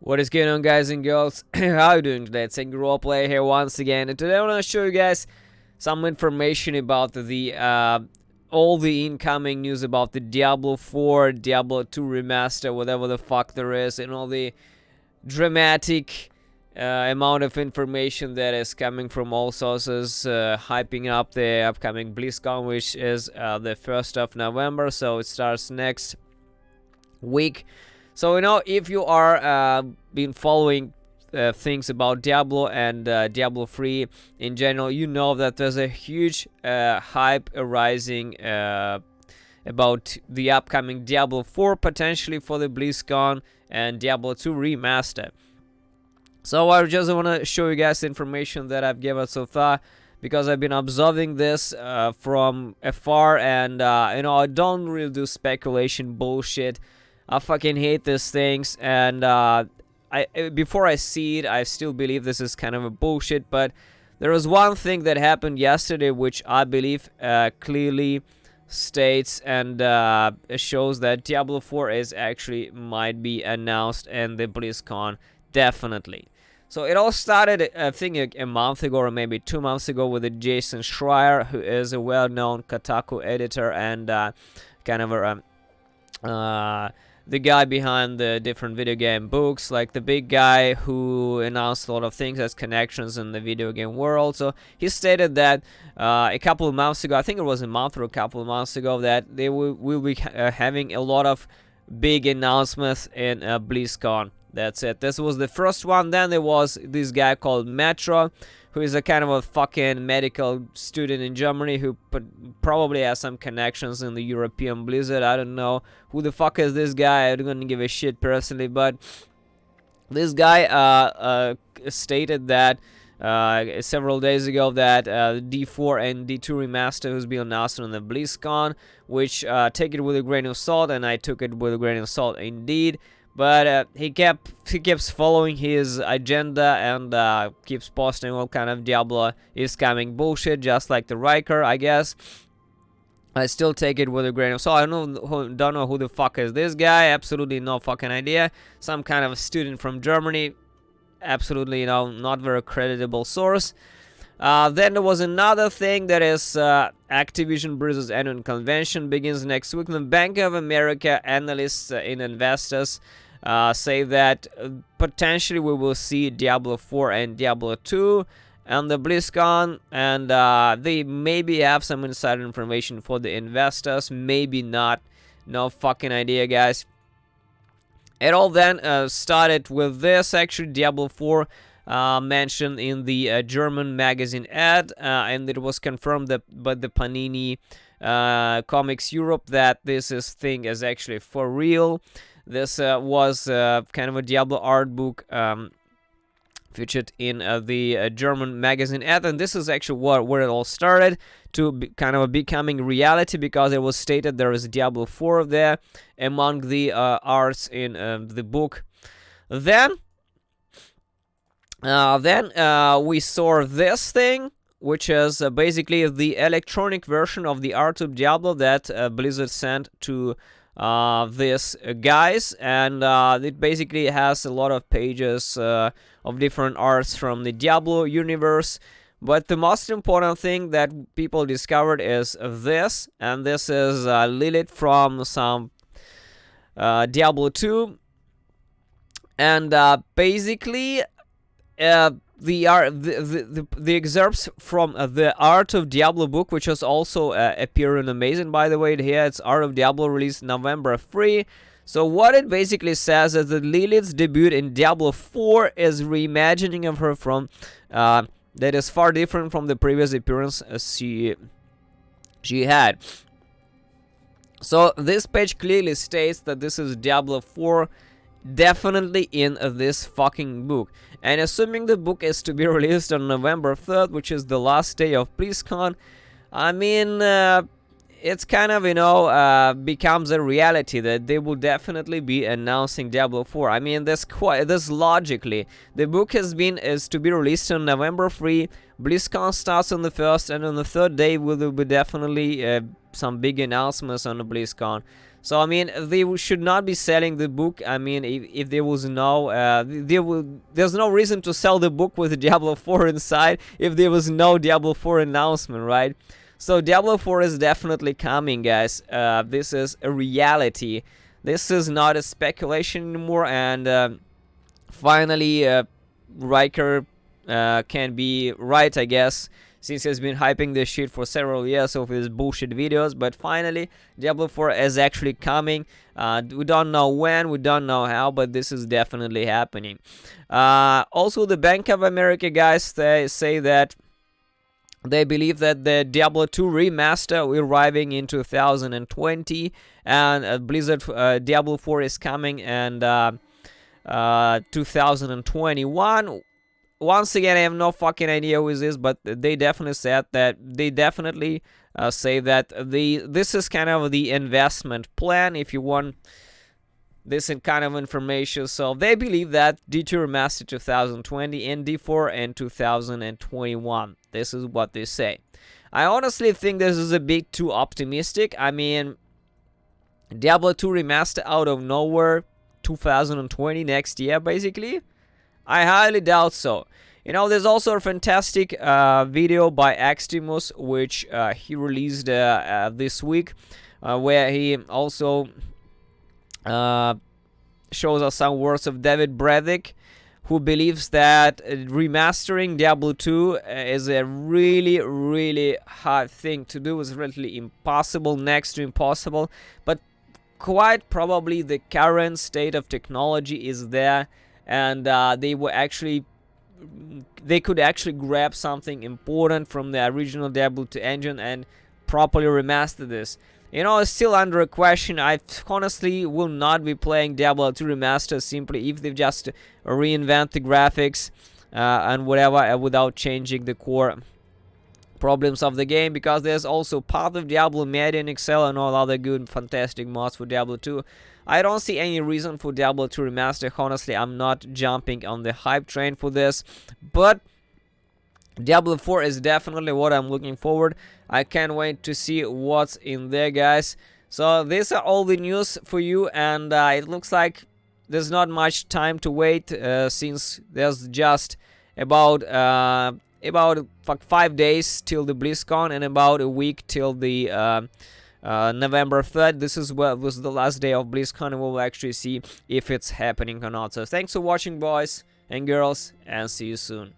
What is going on, guys and girls? How are you doing today? It's Angry Roleplay here once again, and today I want to show you guys some information about the all the incoming news about the Diablo 4, Diablo 2 remaster, whatever the fuck there is, and all the dramatic amount of information that is coming from all sources, hyping up the upcoming Blizzcon, which is the 1st of November, so it starts next week. So, if you are been following things about Diablo and Diablo 3 in general, you know that there's a huge hype arising about the upcoming Diablo 4 potentially for the BlizzCon and Diablo 2 remaster. So I just want to show you guys the information that I've given so far, because I've been observing this from afar, and I don't really do speculation bullshit. I fucking hate these things, and before I see it, I still believe this is kind of a bullshit. But there was one thing that happened yesterday, which I believe clearly states and shows that Diablo 4 is actually might be announced in the BlizzCon, definitely. So it all started, I think, a month ago or maybe 2 months ago with Jason Schreier, who is a well-known Kotaku editor and kind of the guy behind the different video game books, like the big guy who announced a lot of things as connections in the video game world. So he stated that a couple of months ago, I think it was a month or a couple of months ago, that they will be having a lot of big announcements in BlizzCon. That's it. This was the first one. Then there was this guy called Metro, who is a kind of a fucking medical student in Germany who probably has some connections in the European Blizzard. I don't know who the fuck is this guy. I don't give a shit personally, but this guy stated that several days ago that D4 and D2 remaster has been announced on the BlizzCon, which take it with a grain of salt, and I took it with a grain of salt indeed. But he keeps following his agenda and keeps posting all kind of Diablo is coming bullshit, just like the Riker, I guess. I still take it with a grain of salt. I don't know who the fuck is this guy. Absolutely no fucking idea. Some kind of student from Germany. Absolutely, not very creditable source. Then there was another thing, that is Activision Blizzard's annual convention begins next week. The Bank of America analysts and investors say that potentially we will see Diablo 4 and Diablo 2 and the BlizzCon, and they maybe have some insider information for the investors, maybe not. No fucking idea, guys. It all then started with this, actually, Diablo 4 mentioned in the German magazine ad, and it was confirmed by the Panini Comics Europe that this thing is actually for real. This was kind of a Diablo art book featured in the German magazine ad, and this is actually where it all started to be kind of becoming reality, because it was stated there is Diablo 4 there among the arts in the book. Then we saw this thing, which is basically the electronic version of the art of Diablo that Blizzard sent to these guys, and it basically has a lot of pages of different arts from the Diablo universe. But the most important thing that people discovered is this, and this is Lilith from some Diablo 2, and basically the excerpts from the Art of Diablo book, which was also appearing amazing, by the way. Here it's Art of Diablo, released November 3. So what it basically says is that Lilith's debut in Diablo 4 is reimagining of her from that is far different from the previous appearance she had. So this page clearly states that this is Diablo 4 definitely in this fucking book. And assuming the book is to be released on November 3rd, which is the last day of BlizzCon, I mean, it's kind of, becomes a reality that they will definitely be announcing Diablo 4. I mean, this logically, the book is to be released on November 3, BlizzCon starts on the 1st, and on the 3rd day will be definitely some big announcements on the BlizzCon. So I mean, they should not be selling the book. I mean, if there was no, there's no reason to sell the book with Diablo 4 inside if there was no Diablo 4 announcement, right? So Diablo 4 is definitely coming, guys. This is a reality. This is not a speculation anymore, and finally, Riker can be right, I guess, since he's been hyping this shit for several years of his bullshit videos. But finally, Diablo 4 is actually coming. We don't know when, we don't know how, but this is definitely happening. Also, the Bank of America guys, they say that they believe that the Diablo 2 remaster will arriving in 2020, and Blizzard Diablo 4 is coming, and 2021. Once again, I have no fucking idea who is this, but they definitely said that they definitely say that this is kind of the investment plan, if you want this kind of information. So they believe that D2 remaster 2020 and D4 in 2021. This is what they say. I honestly think this is a bit too optimistic. I mean, Diablo 2 remaster out of nowhere, 2020, next year, basically? I highly doubt so. You know, there's also a fantastic video by Aximus, which he released this week, where he also shows us some words of David Braddock, who believes that remastering Diablo 2 is a really, really hard thing to do. It's relatively impossible, next to impossible, but quite probably the current state of technology is there, and they could actually grab something important from the original Diablo 2 engine and properly remaster this. You know, it's still under a question. I honestly will not be playing Diablo 2 remaster simply if they just reinvent the graphics and whatever without changing the core problems of the game, because there's also Path of Diablo, Media in Excel, and all other good fantastic mods for Diablo 2. I don't see any reason for Diablo 2 remaster. Honestly, I'm not jumping on the hype train for this, but Diablo 4 is definitely what I'm looking forward. I can't wait to see what's in there, guys. So these are all the news for you, and it looks like there's not much time to wait, since there's just about 5 days till the BlizzCon and about a week till the November 3rd. This is what was the last day of BlizzCon, and we'll actually see if it's happening or not. So thanks for watching, boys and girls, and see you soon.